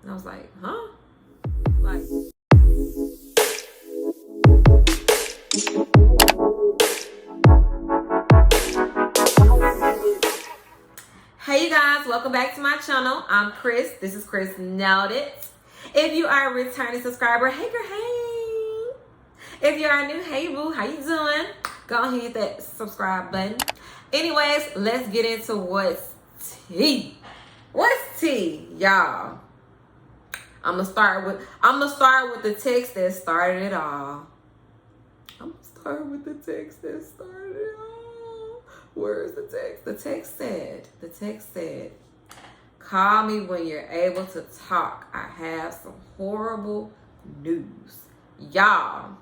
And I was like, huh? Like, hey you guys, welcome back to my channel. I'm Chris. This is Chris Nailed It. If you are a returning subscriber, hey girl, hey. If you are new, hey boo, how you doing? Go ahead and hit that subscribe button. Anyways, let's get into what's tea. What's tea, y'all? I'm gonna start with the text that started it all. I'm gonna start with the text that started it all. Where's the text? The text said, call me when you're able to talk. I have some horrible news. Y'all,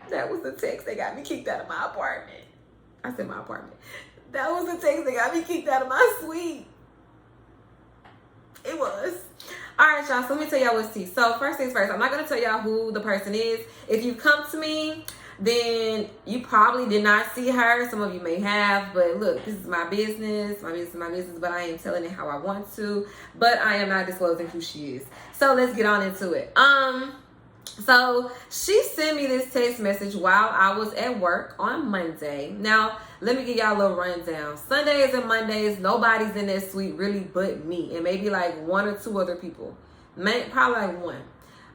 that was the text that got me kicked out of my apartment. I said my apartment. That was the text that got me kicked out of my suite. It was. All right, y'all, so let me tell y'all what's tea. So first things first, I'm not going to tell y'all who the person is. If you come to me, then you probably did not see her. Some of you may have, but look, this is my business. My business is my business, but I am telling it how I want to. But I am not disclosing who she is. So let's get on into it. So she sent me this text message while I was at work on Monday. Now, let me give y'all a little rundown. Sundays and Mondays, nobody's in that suite really but me. And maybe like one or two other people. Probably like one.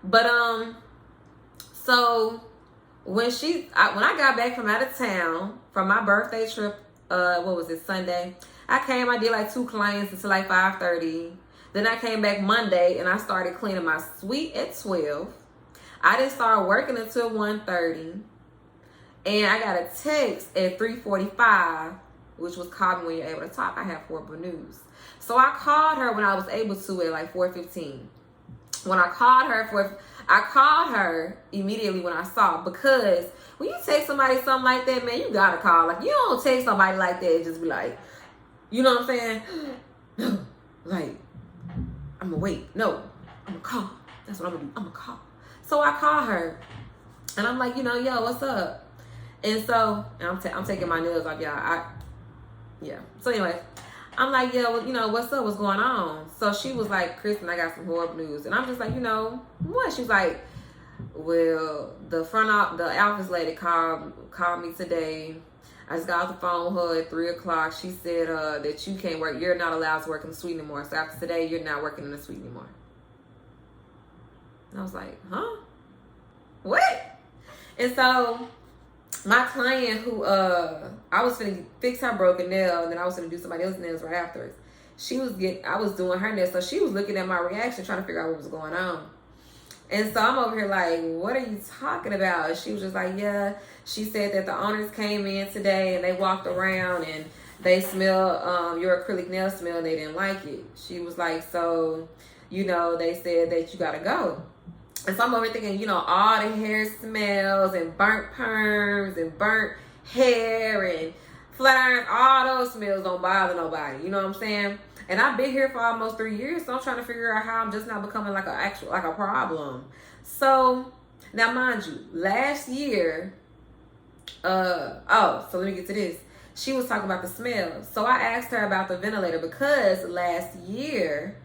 But, so when I got back from out of town from my birthday trip, Sunday, I did like 2 clients until like 5:30. Then I came back Monday and I started cleaning my suite at 12. I didn't start working until 1:30. And I got a text at 3:45, which was call me when you're able to talk. I have horrible news. So I called her when I was able to at like 4:15. When I called her immediately when I saw, because when you text somebody something like that, man, you gotta call. Like, you don't text somebody like that and just be like, you know what I'm saying? No, like, I'm gonna wait. No, I'm gonna call. That's what I'm gonna do. I'm gonna call. So I call her and I'm like, yo, what's up? And so, I'm taking my nails off, y'all. So anyway, I'm like, yeah, well, what's up? What's going on? So she was like, Kristen, I got some horrible news. And I'm just like, what? She's like, well, the office lady called me today. I just got off the phone with her at 3 o'clock. She said that you can't work. You're not allowed to work in the suite anymore. So after today, you're not working in the suite anymore. And I was like, huh? What? And so my client who I was gonna fix her broken nail, and then I was gonna do somebody else's nails right afterwards. I was doing her nails, so she was looking at my reaction, trying to figure out what was going on. And so I'm over here like, what are you talking about? And she was just like, yeah. She said that the owners came in today and they walked around and they smelled your acrylic nail smell and they didn't like it. She was like, so, they said that you gotta go. And so I'm over thinking, all the hair smells and burnt perms and burnt hair and flat irons, all those smells don't bother nobody. You know what I'm saying? And I've been here for almost 3 years, so I'm trying to figure out how I'm just not becoming like a problem. So now mind you, last year, so let me get to this. She was talking about the smell. So I asked her about the ventilator because last year,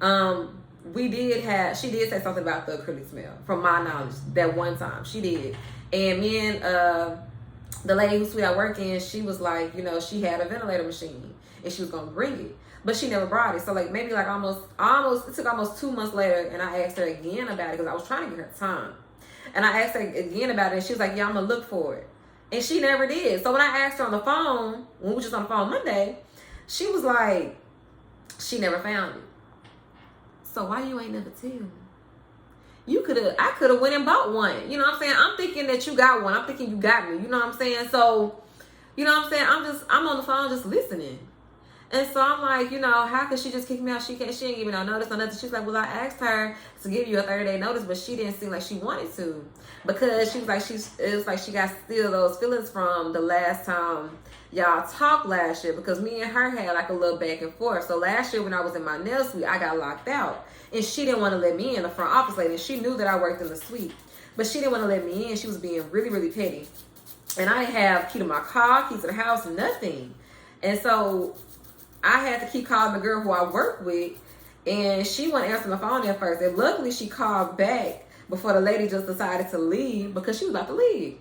she did say something about the acrylic smell, from my knowledge, that one time. She did. And me and the lady whose suite I work in, she was like, she had a ventilator machine and she was going to bring it. But she never brought it. So like maybe like it took almost 2 months later, and I asked her again about it because I was trying to get her time. And I asked her again about it, and she was like, yeah, I'm going to look for it. And she never did. So when I asked her on the phone, when we were just on the phone Monday, she was like, she never found it. So why you ain't never tell me? I could have went and bought one. You know what I'm saying? I'm thinking that you got one. I'm thinking you got me. You know what I'm saying? So, you know what I'm saying? I'm on the phone just listening. And so I'm like, how could she just kick me out? She ain't give me no notice or nothing. She's like, well, I asked her to give you a 30-day notice, but she didn't seem like she wanted to. Because she was like, it was like she got still those feelings from the last time y'all talked last year, because me and her had like a little back and forth. So last year when I was in my nail suite, I got locked out. And she didn't want to let me in, the front office lady. And she knew that I worked in the suite. But she didn't want to let me in. She was being really, really petty. And I didn't have key to my car, key to the house, nothing. And so I had to keep calling the girl who I work with And she wasn't answering the phone at first. And luckily she called back before the lady just decided to leave, because she was about to leave.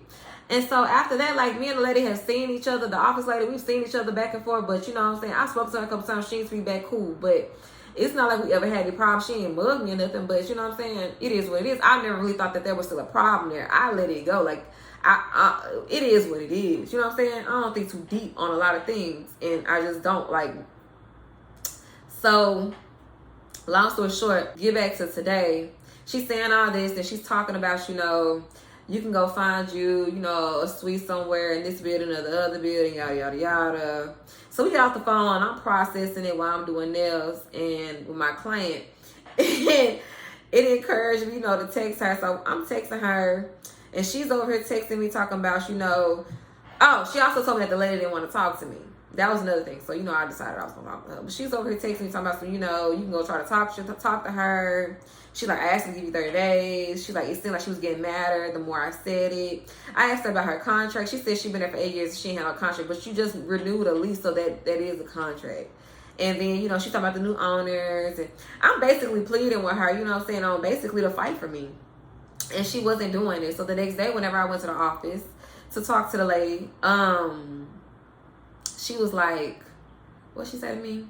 And so after that, like, me and the lady have seen each other, the office lady, we've seen each other back and forth. But you know what I'm saying? I spoke to her a couple times. She needs to be back cool. But it's not like we ever had any problem. She ain't mugged me or nothing. But you know what I'm saying? It is what it is. I never really thought that there was still a problem there. I let it go. Like, it is what it is. You know what I'm saying? I don't think too deep on a lot of things. And I just don't, like. So, long story short, get back to today. She's saying all this, and she's talking about, you know, you can go find you, you know, a suite somewhere in this building or the other building, yada, yada, yada. So we get off the phone. I'm processing it while I'm doing nails and with my client. And it encouraged me, you know, to text her. So I'm texting her, and she's over here texting me talking about, you know, oh, she also told me that the lady didn't want to talk to me. That was another thing. So, you know, I decided I was going to talk to her. But she's over here texting me talking about, so, you know, you can go try to talk to her. She, like, asked me to give you 30 days. She, like, it seemed like she was getting madder the more I said it. I asked her about her contract. She said she'd been there for 8 years and she ain't had no contract. But you just renewed a lease, so that is a contract. And then, you know, she's talking about the new owners. And I'm basically pleading with her, you know what I'm saying, on basically to fight for me. And she wasn't doing it. So the next day, whenever I went to the office to talk to the lady, she was like, what she said to me?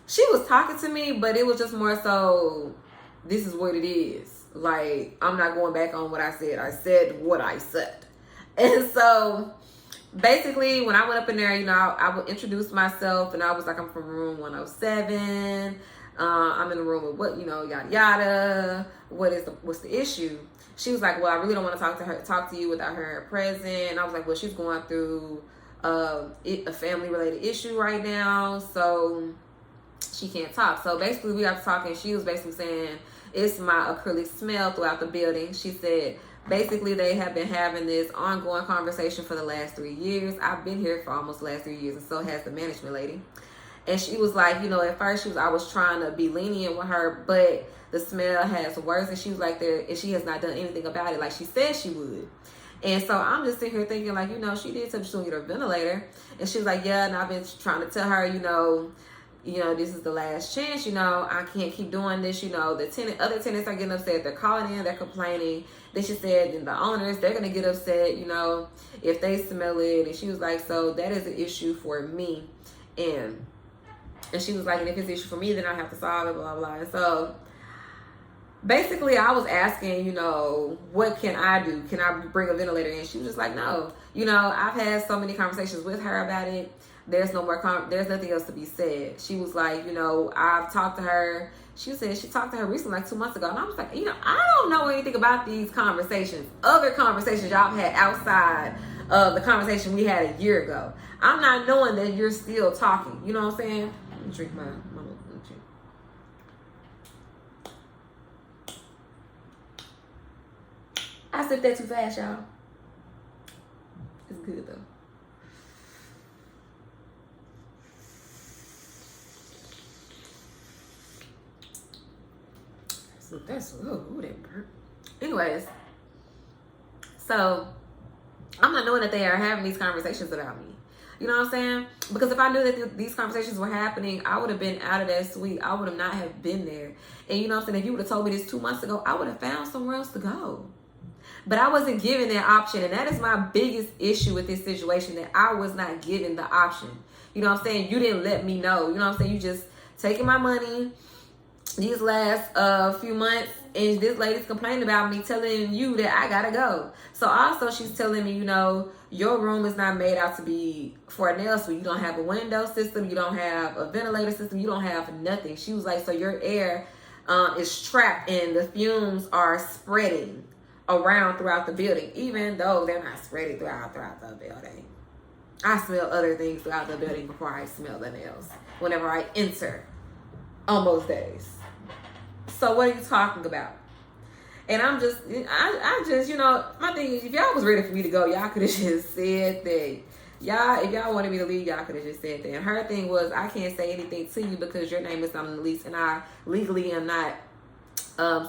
She was talking to me, but it was just more so, this is what it is. Like, I'm not going back on what I said. I said what I said. And so, basically, when I went up in there, you know, I would introduce myself, and I was like, I'm from room 107. I'm in the room with what, you know, yada, yada. What's the issue? She was like, well, I really don't want to talk to you without her present. And I was like, well, she's going through a family-related issue right now, so she can't talk. So basically, we got to talking. She was basically saying, it's my acrylic smell throughout the building. She said, basically, they have been having this ongoing conversation for the last 3 years. I've been here for almost the last 3 years, and so has the management lady. And she was like, you know, at first I was trying to be lenient with her, but the smell has worse. And she was like, and she has not done anything about it like she said she would. And so I'm just sitting here thinking, like, you know, she did tell me she was going to get her ventilator. And she was like, yeah, and I've been trying to tell her, you know, this is the last chance, you know, I can't keep doing this, you know, other tenants are getting upset, they're calling in, they're complaining. Then she said, and the owners, they're going to get upset, you know, if they smell it. And she was like, so that is an issue for me. And she was like, and if it's an issue for me, then I have to solve it, blah, blah. And so basically, I was asking, you know, what can I do? Can I bring a ventilator in? She was just like, no. You know, I've had so many conversations with her about it. There's no more, there's nothing else to be said. She was like, you know, I've talked to her. She said she talked to her recently, like 2 months ago. And I was like, you know, I don't know anything about these conversations. Other conversations y'all had outside of the conversation we had a year ago. I'm not knowing that you're still talking. You know what I'm saying? Let me drink my drink. I sipped that too fast, y'all. It's good though. So that's ooh, that burnt. Anyways, so I'm not knowing that they are having these conversations about me. You know what I'm saying? Because if I knew that these conversations were happening, I would have been out of that suite. I would have not have been there. And you know what I'm saying? If you would have told me this 2 months ago, I would have found somewhere else to go. But I wasn't given that option. And that is my biggest issue with this situation, that I was not given the option. You know what I'm saying? You didn't let me know. You know what I'm saying? You just taking my money these last few months, and this lady's complaining about me, telling you that I gotta go. So also she's telling me, you know, your room is not made out to be for a nail suite. You don't have a window system. You don't have a ventilator system. You don't have nothing. She was like, so your air is trapped and the fumes are spreading around throughout the building, even though they're not spreading throughout the building. I smell other things throughout the building before I smell the nails whenever I enter on most days. So what are you talking about? And I just, you know, my thing is, if y'all was ready for me to go, y'all could have just said that. If y'all wanted me to leave, y'all could have just said that. And her thing was, I can't say anything to you because your name is not on the lease, and I legally am not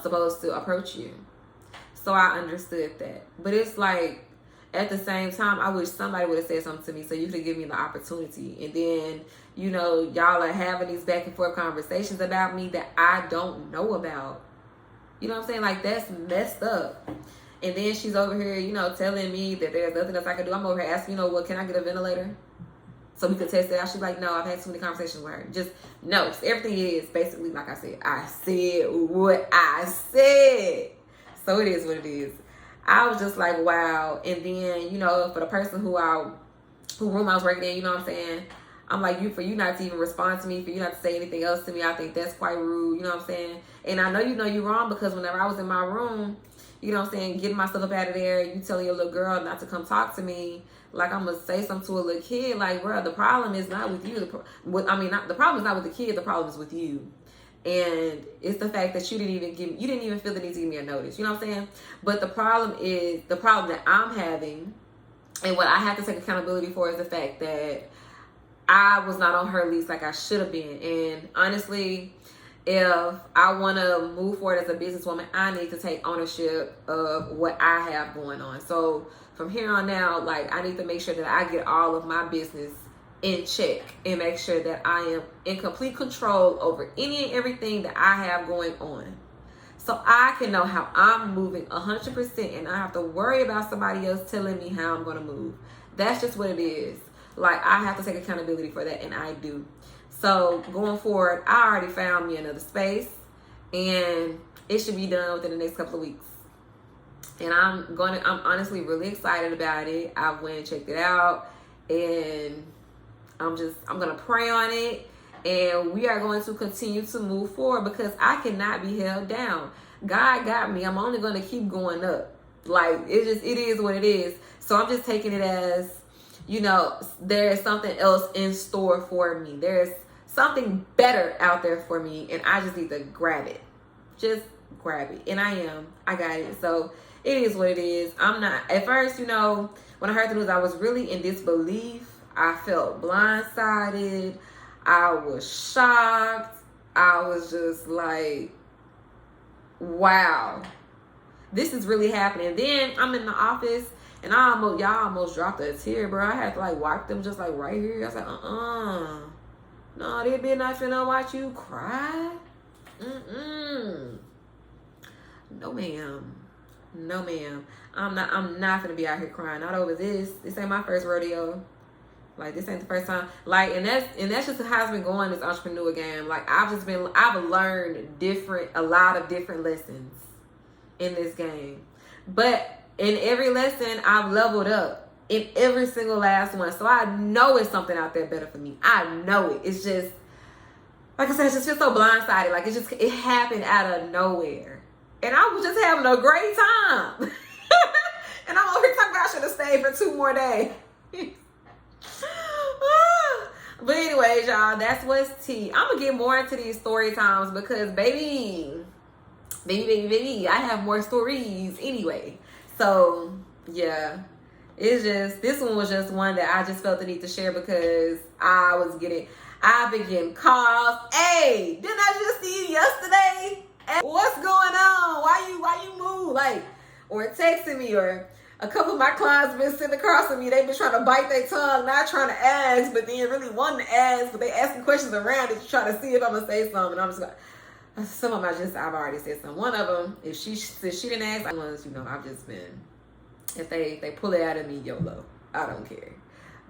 supposed to approach you. So I understood that. But it's like, at the same time, I wish somebody would have said something to me so you could give me the opportunity. And then, you know, y'all are having these back and forth conversations about me that I don't know about. You know what I'm saying? Like, that's messed up. And then she's over here, you know, telling me that there's nothing else I can do. I'm over here asking, you know, what, can I get a ventilator? So we could test it out. She's like, no, I've had too many conversations with her. Just, no, everything is basically, like I said what I said. So it is what it is. I was just like, wow. And then, you know, for the person who room I was working in, you know what I'm saying? I'm like, for you not to even respond to me, for you not to say anything else to me, I think that's quite rude, you know what I'm saying? And I know you're wrong, because whenever I was in my room, you know what I'm saying, getting myself up out of there, you telling your little girl not to come talk to me, like I'm going to say something to a little kid, like, bro, the problem is not with you. The problem is not with the kid, the problem is with you. And it's the fact that you didn't even feel the need to give me a notice, you know what I'm saying? But the problem that I'm having, and what I have to take accountability for, is the fact that I was not on her lease like I should have been. And honestly, if I want to move forward as a businesswoman, I need to take ownership of what I have going on. So from here on out, like, I need to make sure that I get all of my business in check and make sure that I am in complete control over any and everything that I have going on. So I can know how I'm moving 100%, and I have to worry about somebody else telling me how I'm going to move. That's just what it is. Like, I have to take accountability for that, and I do. So going forward, I already found me another space, and it should be done within the next couple of weeks. And I'm honestly really excited about it. I went and checked it out, and I'm going to pray on it, and we are going to continue to move forward, because I cannot be held down. God got me. I'm only going to keep going up. Like, it is what it is. So I'm just taking it as, you know, there's something else in store for me. There's something better out there for me, and I just need to grab it. Just grab it. And I got it. So it is what it is. I'm not, at first, you know, when I heard the news, I was really in disbelief. I felt blindsided. I was shocked. I was just like, wow, this is really happening. Then I'm in the office, and y'all almost dropped a tear, bro. I had to like wipe them just like right here. I was like, no, they been not finna watch you cry. No, ma'am. No, ma'am. I'm not gonna be out here crying. Not over this. This ain't my first rodeo. Like, this ain't the first time. Like, and that's just how it's been going, this entrepreneur game. Like, I've learned a lot of different lessons in this game. But in every lesson, I've leveled up in every single last one. So I know it's something out there better for me. I know it. It's just, like I said, it just feels so blindsided. Like, it happened out of nowhere. And I was just having a great time. And I'm over here talking about I should have stayed for 2 more days. But anyways, y'all, that's what's tea. I'm gonna get more into these story times, because baby, I have more stories anyway. So yeah, this one was just one that I just felt the need to share, because I've been getting calls. Hey, didn't I just see you yesterday? Hey, what's going on? Why you move? Like, or texting me, or a couple of my clients have been sitting across from me. They've been trying to bite their tongue, not trying to ask, but then really wanting to ask, but they asking questions around it to try to see if I'm going to say something. And I'm just like, some of them I've already said something. One of them, if she didn't ask, ones, you know, I've just been, if they pull it out of me, YOLO. I don't care.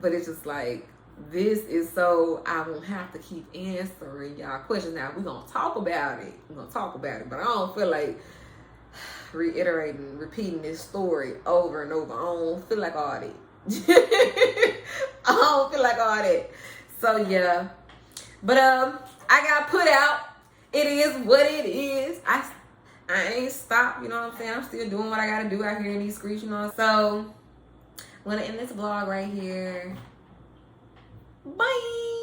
But it's just like, this is so I won't have to keep answering y'all questions. Now, we're going to talk about it. But I don't feel like repeating this story over and over. I don't feel like all that. So yeah, but I got put out. It is what it is. I ain't stopped, you know what I'm saying? I'm still doing what I gotta do out here in these streets, you know. So I'm gonna end this vlog right here. Bye.